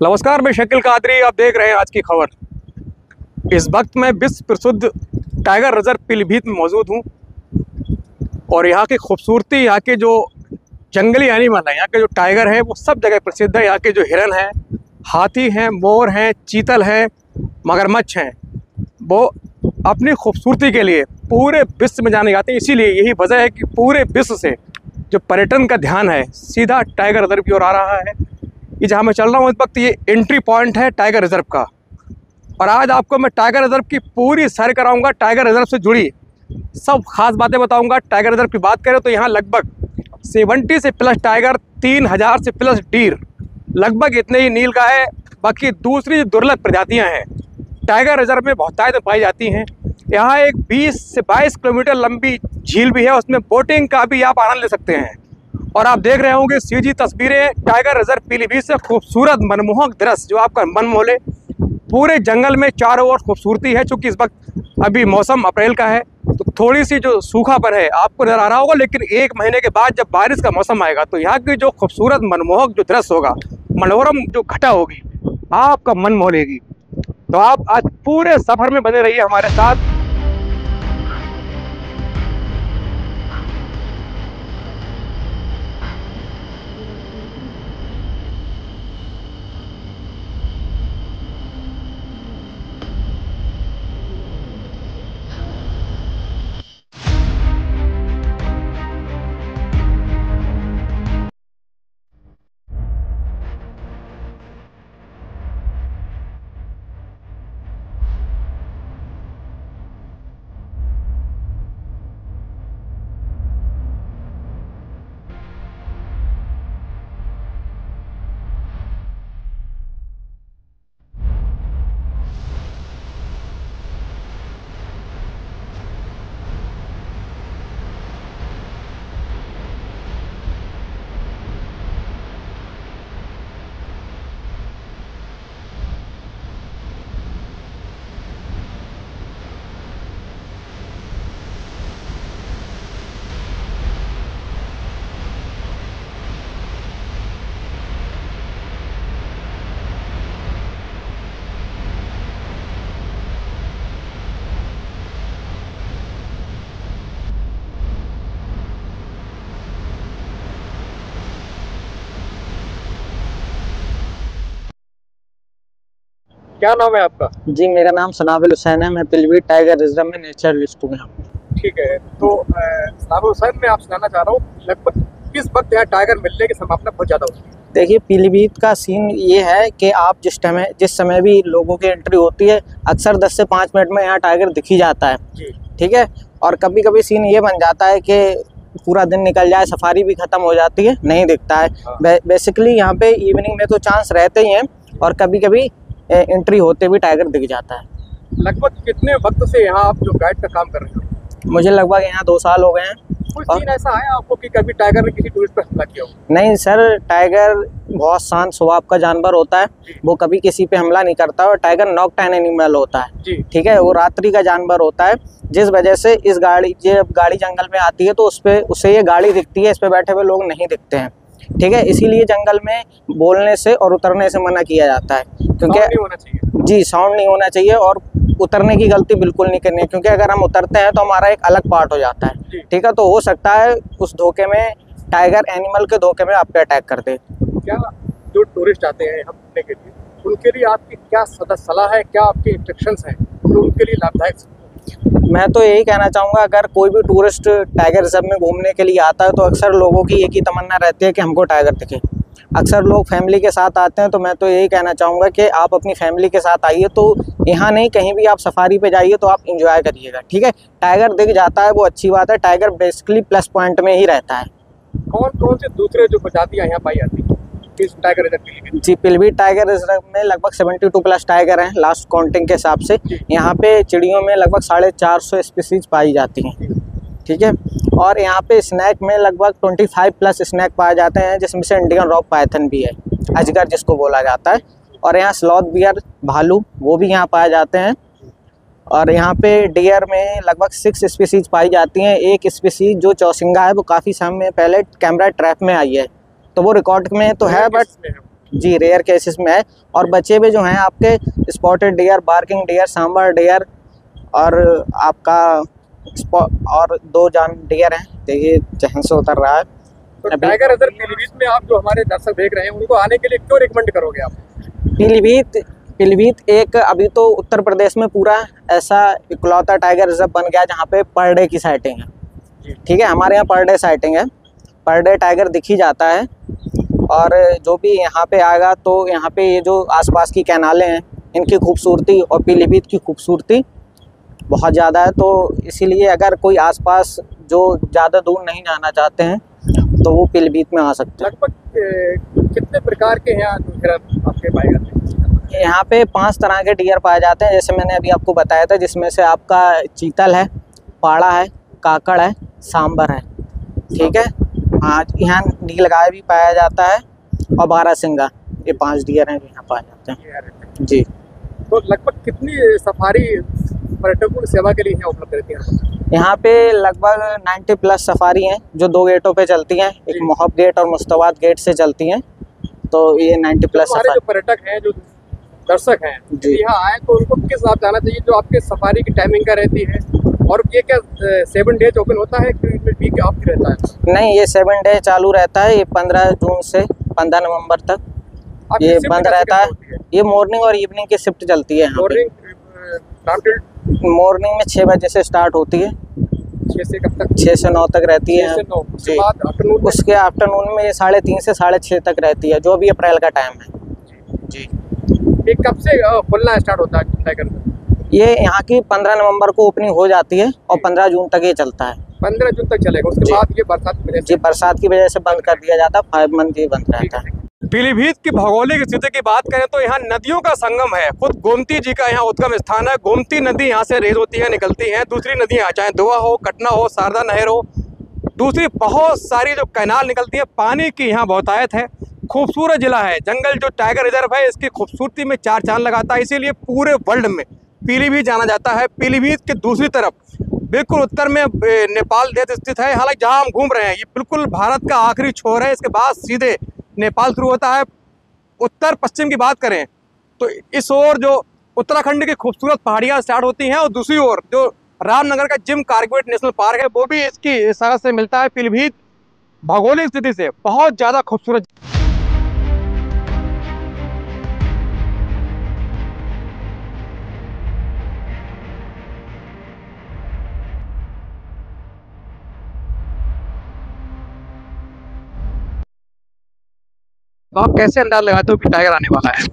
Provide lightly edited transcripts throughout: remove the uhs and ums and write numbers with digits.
नमस्कार, मैं शकील कादरी। आप देख रहे हैं आज की खबर। इस वक्त मैं विश्व प्रसिद्ध टाइगर रिजर्व पीलीभीत में मौजूद हूँ और यहाँ की खूबसूरती, यहाँ के जो जंगली एनिमल हैं, यहाँ के जो टाइगर हैं वो सब जगह प्रसिद्ध है। यहाँ के जो हिरन हैं, हाथी हैं, मोर हैं, चीतल हैं, मगरमच्छ हैं, वो अपनी खूबसूरती के लिए पूरे विश्व में जाने जाते हैं। इसीलिए यही वजह है कि पूरे विश्व से जो पर्यटन का ध्यान है सीधा टाइगर रिजर्व की ओर आ रहा है। ये जहाँ मैं चल रहा हूँ इस वक्त, ये एंट्री पॉइंट है टाइगर रिजर्व का। और आज आपको मैं टाइगर रिजर्व की पूरी सैर कराऊंगा। टाइगर रिजर्व से जुड़ी सब खास बातें बताऊंगा। टाइगर रिजर्व की बात करें तो यहाँ लगभग 70 से प्लस टाइगर, 3000 से प्लस डीर, लगभग इतने ही नीलगाय है। बाकी दूसरी दुर्लभ प्रजातियाँ हैं टाइगर रिजर्व में बहुतायत में पाई जाती हैं। यहाँ एक 20 से 22 किलोमीटर लंबी झील भी है, उसमें बोटिंग का भी आप आनंद ले सकते हैं। और आप देख रहे होंगे सीजी तस्वीरें टाइगर रिजर्व पीलीभीत से, खूबसूरत मनमोहक दृश्य जो आपका मन मोह ले। पूरे जंगल में चारों ओर खूबसूरती है। चूँकि इस वक्त अभी मौसम अप्रैल का है तो थोड़ी सी जो सूखापन है आपको नजर आ रहा होगा, लेकिन 1 महीने के बाद जब बारिश का मौसम आएगा तो यहाँ की जो खूबसूरत मनमोहक जो दृश्य होगा, मनोरम जो घटा होगी, आपका मन मोह लेगी। तो आप आज पूरे सफर में बने रहिए हमारे साथ। क्या नाम है आपका? जी, मेरा नाम सनाबिल हुसैन है। मैं पीलीभीत टाइगर रिजर्व में नेचुरलिस्ट हूँ। ठीक है, तो सनाबिल हुसैन, मैं आपसे जानना चाह रहा हूँ लगभग किस वक्त यहाँ टाइगर मिलने की संभावना बहुत ज़्यादा होती है? देखिए, पीलीभीत का सीन ये है कि आप जिस समय भी लोगों की एंट्री होती है, अक्सर 10 से 5 मिनट में यहाँ टाइगर दिख ही जाता है जी। ठीक है। और कभी कभी सीन ये बन जाता है कि पूरा दिन निकल जाए, सफारी भी ख़त्म हो जाती है, नहीं दिखता है। हाँ। बेसिकली यहाँ पे इवनिंग में तो चांस रहते ही हैं और कभी कभी एंट्री होते भी टाइगर दिख जाता है। लगभग कितने वक्त से यहाँ आप जो गाइड का काम कर रहे हो? मुझे लगभग यहाँ 2 साल हो गए हैं। कोई सीन ऐसा है आपको कि कभी टाइगर ने किसी टूरिस्ट पर हमला किया हो? नहीं सर, टाइगर बहुत शांत स्वभाव का जानवर होता है, वो कभी किसी पे हमला नहीं करता। और टाइगर नॉकटाइन एनिमल होता है, ठीक है, वो रात्रि का जानवर होता है। जिस वजह से जब गाड़ी जंगल में आती है तो उससे ये गाड़ी दिखती है, इस पे बैठे हुए लोग नहीं दिखते हैं, ठीक है। इसीलिए जंगल में बोलने से और उतरने से मना किया जाता है, क्योंकि नहीं होना चाहिए। जी, साउंड नहीं होना चाहिए और उतरने की गलती बिल्कुल नहीं करनी है, क्योंकि अगर हम उतरते हैं तो हमारा एक अलग पार्ट हो जाता है, ठीक है। तो हो सकता है उस धोखे में टाइगर एनिमल के धोखे में आप पे अटैक कर दे। क्या जो टूरिस्ट आते हैं हम घूमने के लिए, उनके लिए आपकी क्या सलाह है, क्या आपके इंस्ट्रक्शंस हैं जो उनके लिए लाभदायक? मैं तो यही कहना चाहूँगा, अगर कोई भी टूरिस्ट टाइगर रिजर्व में घूमने के लिए आता है तो अक्सर लोगों की एक ही तमन्ना रहती है कि हमको टाइगर दिखे। अक्सर लोग फैमिली के साथ आते हैं, तो मैं तो यही कहना चाहूँगा कि आप अपनी फैमिली के साथ आइए। तो यहाँ नहीं, कहीं भी आप सफारी पे जाइए तो आप इंजॉय करिएगा, ठीक है। टाइगर दिख जाता है वो अच्छी बात है, टाइगर बेसिकली प्लस पॉइंट में ही रहता है। कौन कौन से दूसरे जो प्रजातियाँ यहाँ पाई जाती हैं इस टाइगर रिजर्व में? जी, पीलीभीत टाइगर रिजर्व में लगभग 72 प्लस टाइगर हैं लास्ट काउंटिंग के हिसाब से। यहाँ पे चिड़ियों में लगभग 450 स्पीसीज पाई जाती हैं, ठीक है। और यहाँ पे स्नैक में लगभग 25 प्लस स्नैक पाए जाते हैं, जिसमें से इंडियन रॉक पाइथन भी है, अजगर जिसको बोला जाता है। और यहाँ स्लॉथ बियर, भालू, वो भी यहाँ पाए जाते हैं। और यहाँ पे डियर में लगभग 6 स्पीसीज पाई जाती हैं। एक स्पीसीज जो चौसिंगा है वो काफ़ी समय पहले कैमरा ट्रैप में आई है, तो वो रिकॉर्ड में तो है, बट जी रेयर केसेस में है। और बचे हुए जो हैं आपके spotted deer, barking deer, sambar deer और आपका और 2 जान डियर हैं। देखिए जहाँ से उतर रहा है। तो टाइगर रिजर्व पीलीभीत में आप जो हमारे दर्शक देख रहे हैं उनको आने के लिए क्यों रिकमेंड करोगे आप? पीलीभीत एक अभी तो उत्तर प्रदेश में पूरा ऐसा इकलौता टाइगर रिजर्व बन गया जहाँ पे पर डे की साइटिंग है। ठीक है, हमारे यहाँ पर डे साइटिंग है, पर डे टाइगर दिख ही जाता है। और जो भी यहाँ पे आएगा तो यहाँ पे ये जो आसपास की कैनालें हैं इनकी खूबसूरती और पीलीभीत की खूबसूरती बहुत ज़्यादा है। तो इसीलिए अगर कोई आसपास जो ज़्यादा दूर नहीं जाना चाहते हैं तो वो पीलीभीत में आ सकते हैं। लगभग कितने प्रकार के हैं आपके पाए जाते हैं? यहाँ पे 5 तरह के डियर पाए जाते हैं, जैसे मैंने अभी आपको बताया था, जिसमें से आपका चीतल है, पाड़ा है, काकड़ है, सांबर है। ठीक है, हाँ यहाँ नीलगाय भी पाया जाता है और बारहसिंगा, ये 5 डियर हैं जो यहाँ पाए जाते हैं जी। तो लगभग कितनी सफारी पर्यटकों की सेवा के लिए यहाँ उपलब्ध रहती है? यहाँ पे लगभग 90+ सफारी हैं जो 2 गेटों पे चलती हैं, एक मोहब गेट और मुस्तवाद गेट से चलती हैं। तो ये 90+ हमारे जो पर्यटक हैं, जो दर्शक हैं, यहाँ आए तो उनको किस आप जाना चाहिए जो आपके सफारी की टाइमिंग का रहती है? और ये क्या 7 डेज ओपन होता है कि वीक ऑफ रहता है? नहीं, ये 7 डे चालू रहता है। ये 15 जून से 15 नवंबर तक ये बंद रहता है। ये मॉर्निंग और इवनिंग की शिफ्ट चलती है। मॉर्निंग में 6 बजे से स्टार्ट होती है, 6 से कब तक? 6 से 9 तक रहती है जी। उसके आफ्टरनून में ये 3:30 से 6:30 तक रहती है, जो भी अप्रैल का टाइम है जी। ये कब से खुलना स्टार्ट होता है टाइगर? ये यहाँ की 15 नवंबर को ओपनिंग हो जाती है और 15 जून तक ये चलता है। 15 जून तक चलेगा, उसके बाद ये बरसात की वजह से? जी, बरसात की वजह से बंद कर दिया जाता है, 5 मंथ ये बंद रहता है। पीलीभीत की भौगोलिक स्थिति की बात करें तो यहाँ नदियों का संगम है। खुद गोमती जी का यहाँ उद्गम स्थान है। गोमती नदी यहाँ से रेज होती है, निकलती है। दूसरी नदियाँ चाहे दुआ हो, कटना हो, शारदा नहर हो, दूसरी बहुत सारी जो कैनाल निकलती है, पानी की यहाँ बहुतायत है। खूबसूरत जिला है। जंगल जो टाइगर रिजर्व है इसकी खूबसूरती में 4 चांद लगाता है, इसीलिए पूरे वर्ल्ड में पीलीभीत जाना जाता है। पीलीभीत के दूसरी तरफ बिल्कुल उत्तर में नेपाल देश स्थित है। हालांकि जहाँ हम घूम रहे हैं ये बिल्कुल भारत का आखिरी छोर है, इसके बाद सीधे नेपाल शुरू होता है। उत्तर पश्चिम की बात करें तो इस ओर जो उत्तराखंड की खूबसूरत पहाड़ियाँ स्टार्ट होती हैं और दूसरी ओर जो रामनगर का जिम कार्बेट नेशनल पार्क है वो भी इसकी सरहद से मिलता है। पीलीभीत भौगोलिक स्थिति से बहुत ज़्यादा खूबसूरत। तो आप कैसे अंदाज लगाते हो कि टाइगर आने वाला है?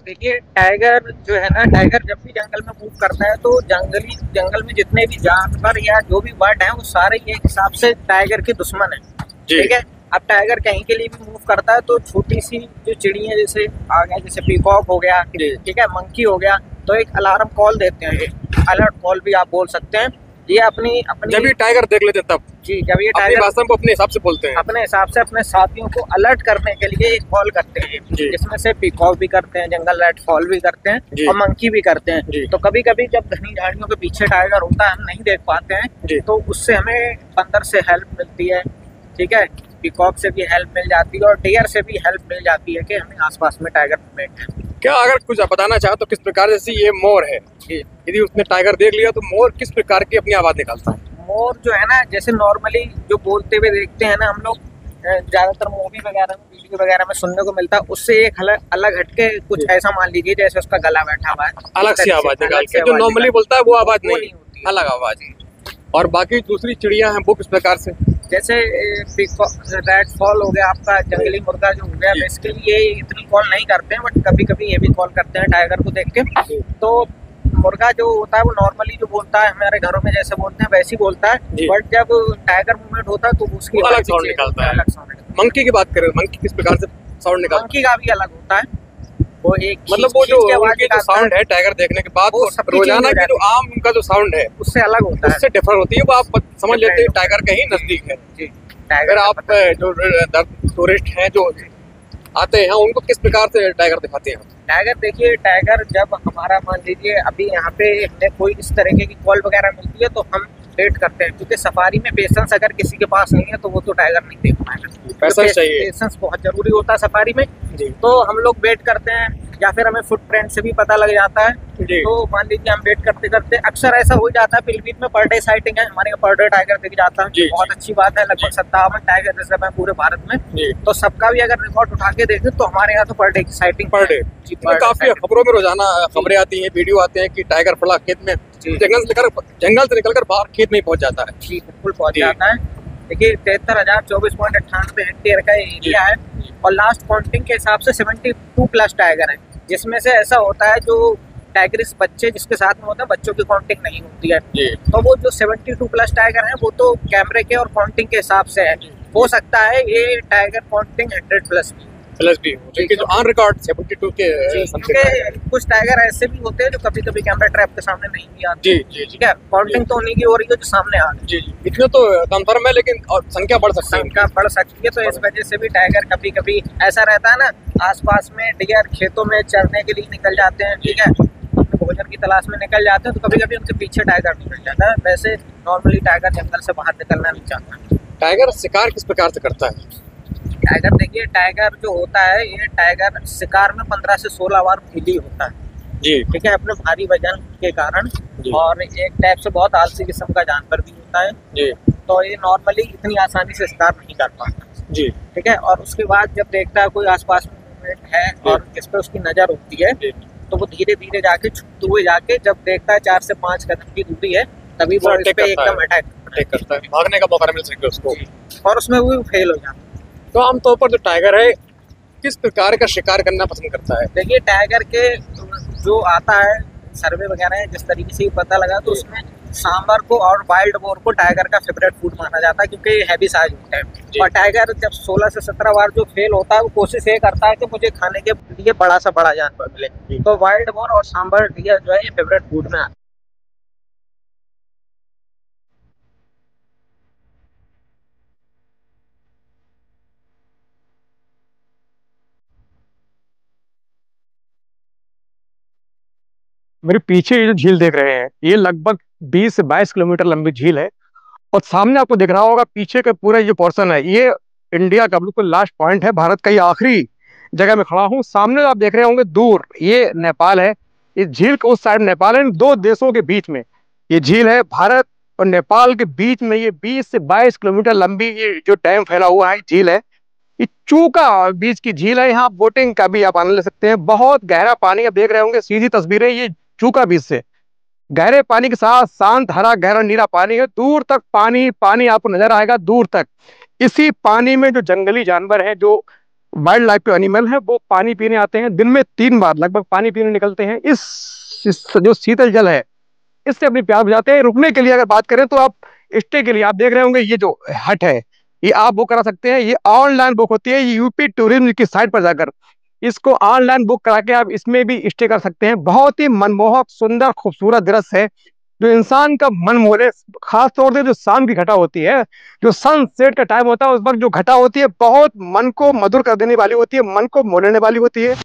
देखिए, टाइगर जो है ना, टाइगर जब भी जंगल में मूव करता है तो जंगल में जितने भी जानवर या जो भी बर्ड हैं वो सारे एक हिसाब से टाइगर के दुश्मन हैं। ठीक है, अब टाइगर कहीं के लिए भी मूव करता है तो छोटी सी जो चिड़िया जैसे आ गया, जैसे पीकॉक हो गया, ठीक है, मंकी हो गया, तो एक अलार्म कॉल देते हैं, अलर्ट कॉल भी आप बोल सकते हैं। ये अपनी जब ये टाइगर देख लेते हैं तब जी, जब ये टाइगर भाषा को अपने हिसाब से बोलते हैं, अपने हिसाब से अपने साथियों को अलर्ट करने के लिए एक कॉल करते हैं, जिसमें से पीकॉक भी करते हैं, जंगल रेड फॉल भी करते हैं और मंकी भी करते हैं। तो कभी कभी जब घनी झाड़ियों के पीछे टाइगर होता है, हम नहीं देख पाते हैं, तो उससे हमें बंदर से हेल्प मिलती है। ठीक है, पीकॉक से भी हेल्प मिल जाती है और डियर से भी हेल्प मिल जाती है कि हमें आसपास में टाइगर मूवमेंट है। क्या अगर कुछ बताना चाहे तो किस प्रकार, जैसे ये मोर है, यदि उसने टाइगर देख लिया तो मोर किस प्रकार की अपनी आवाज निकालता है? मोर जो है ना, जैसे नॉर्मली जो बोलते हुए देखते हैं ना हम लोग, ज्यादातर मूवी वगैरह में, वीडियो वगैरह में सुनने को मिलता है, उससे एक अलग हटके कुछ ऐसा मान लीजिए जैसे उसका गला बैठा हुआ है, अलग सी आवाज निकाल के, जो नॉर्मली बोलता है वो आवाज नहीं होती, अलग आवाज है। और बाकी दूसरी चिड़िया हैं वो किस प्रकार से? जैसे रेड फॉल हो गया, आपका जंगली मुर्गा जो हो गया, बेसिकली ये इतनी कॉल नहीं करते हैं, बट कभी कभी ये भी कॉल करते हैं टाइगर को देख के। तो मुर्गा जो होता है वो नॉर्मली जो बोलता है हमारे घरों में जैसे बोलते हैं वैसे ही बोलता है, बट जब टाइगर मूवमेंट होता है तो उसकी अलग साउंड निकालता है, अलग साउंड। मंकी की बात करें, मंकी किस प्रकार से साउंड निकालता है? मंकी का भी अलग होता है, वो एक मतलब वो जो साउंड है टाइगर देखने के बाद रोजाना की जो आम का जो साउंड है उससे अलग होता है, उससे डिफर होती है, वो आप समझ लेते हैं टाइगर के ही नजदीक है। अगर आप जो टूरिस्ट हैं जो आते हैं उनको किस प्रकार से टाइगर दिखाते हैं? टाइगर देखिए, टाइगर जब हमारा मान लीजिए अभी यहाँ पे हमें कोई इस तरीके की कॉल वगैरह मिलती है तो हम वेट करते हैं, क्योंकि सफारी में पेशेंस अगर किसी के पास नहीं है तो वो तो टाइगर नहीं देख पाएगा। पेशेंस चाहिए, पेशेंस बहुत जरूरी होता है सफारी में। जी। तो हम लोग वेट करते हैं या फिर हमें फुटप्रिंट से भी पता लग जाता है। जी। तो मान लीजिए हम वेट करते करते अक्सर ऐसा हो जाता है, पीलीभीत में पर डे साइटिंग है, हमारे यहाँ पर डे टाइगर दिख जाता है। जी। बहुत अच्छी बात है, लगभग 57 टाइगर रिजर्व है पूरे भारत में। जी। तो सबका भी अगर रिकॉर्ड उठा के देखें तो हमारे यहाँ तो पर डे की साइटिंग पर डे काफी खबरों में रोजाना खबरें आती हैं, वीडियो आते हैं कि टाइगर फला खेत में जंगल से निकलकर बाहर खेत में पहुंच जाता है। जी बिल्कुल पहुंच जाता है। देखिए 73,024.98 हेक्टेयर का एरिया है और लास्ट काउंटिंग के हिसाब से 72 प्लस टाइगर हैं, जिसमें से ऐसा होता है जो टाइगरिस बच्चे जिसके साथ में होता है, बच्चों की काउंटिंग नहीं होती है। तो वो जो 72 प्लस टाइगर हैं वो तो कैमरे के और काउंटिंग के हिसाब से है। हो सकता है ये टाइगर काउंटिंग 100 प्लस भी हो, क्योंकि जो ऑन रिकॉर्ड 72 के कुछ टाइगर ऐसे भी होते हैं जो कभी कभी कैमरा ट्रैप के सामने नहीं भी आते। जी ठीक है, काउंटिंग तो उन्हीं की हो रही है जो सामने आ रही है। इतने तो कंफर्म है, लेकिन संख्या बढ़ सकती है। तो इस वजह से भी टाइगर कभी कभी ऐसा रहता है ना, आसपास में डियर खेतों में चरने के लिए निकल जाते हैं, ठीक है, भोजन की तलाश में निकल जाते हैं, तो कभी कभी उनके पीछे टाइगर निकल जाता है। वैसे नॉर्मली टाइगर जंगल से बाहर निकलना नहीं चाहता। टाइगर शिकार किस प्रकार से करता है? टाइगर देखिए, टाइगर जो होता है ये टाइगर शिकार में 15 से 16 बार फेली होता है। जी ठीक है, अपने भारी वजन के कारण, और एक टाइप से बहुत आलसी किस्म का जानवर भी होता है। जी। तो ये नॉर्मली इतनी आसानी से शिकार नहीं कर पाता। जी ठीक है, और उसके बाद जब देखता है कोई आसपास मूवमेंट है और जिस पे उसकी नजर होती है, तो वो धीरे धीरे जाके छुपते हुए जाके जब देखता है 4 से 5 कदम की दूरी है, तभी वो इस पे एकदम अटैक करता है। भागने का मौका मिल सके उसको, और उसमें वो फेल हो जाता है। तो आमतौर पर जो टाइगर है किस प्रकार का शिकार करना पसंद करता है? देखिए टाइगर के जो आता है सर्वे वगैरह है, जिस तरीके से पता लगा, तो उसमें सांबर को और वाइल्ड बोर को टाइगर का फेवरेट फूड माना जाता है, क्योंकि हैवी साइज होता है। और टाइगर जब 16 से 17 बार जो फेल होता है, वो कोशिश ये करता है कि मुझे खाने के लिए बड़ा सा बड़ा जानवर मिले। तो वाइल्ड बोर और सांबर डियर जो है ये फेवरेट फूड में आता है। मेरे पीछे ये जो झील देख रहे हैं, ये लगभग 20 से 22 किलोमीटर लंबी झील है। और सामने आपको दिख रहा होगा पीछे का पूरा जो पोर्शन है, ये इंडिया का बिल्कुल लास्ट पॉइंट है, भारत का ये आखिरी जगह में खड़ा हूँ। सामने आप देख रहे होंगे दूर, ये नेपाल है। इस झील के उस साइड नेपाल है। इन दो देशों के बीच में ये झील है। भारत और नेपाल के बीच में ये 20 से 22 किलोमीटर लंबी ये जो डैम फैला हुआ है झील है। ये चूका बीच की झील है। यहाँ बोटिंग का भी आप आनंद ले सकते हैं। बहुत गहरा पानी आप देख रहे होंगे, सीधी तस्वीरें, ये चूका बीच से गहरे पानी के साथ शांत हरा गहरा नीला पानी है। दूर तक पानी पानी आपको नजर आएगा, दूर तक। इसी पानी में जो जंगली जानवर है, जो वाइल्ड लाइफ के एनिमल है, वो पानी पीने आते हैं। दिन में 3 बार लगभग पानी पीने निकलते हैं। इस जो शीतल जल है, इससे अपनी प्यास बुझाते हैं। रुकने के लिए अगर बात करें तो आप स्टे के लिए आप देख रहे होंगे, ये जो हट है ये आप बुक करा सकते हैं। ये ऑनलाइन बुक होती है, यूपी टूरिज्म की साइट पर जाकर इसको ऑनलाइन बुक करा के आप इसमें भी स्टे कर सकते हैं। बहुत ही मनमोहक, सुंदर, खूबसूरत दृश्य है जो इंसान का मन मोह ले। खास तौर से जो शाम की घटा होती है, जो सनसेट का टाइम होता है, उस वक्त जो घटा होती है बहुत मन को मधुर कर देने वाली होती है, मन को मोह लेने वाली होती है।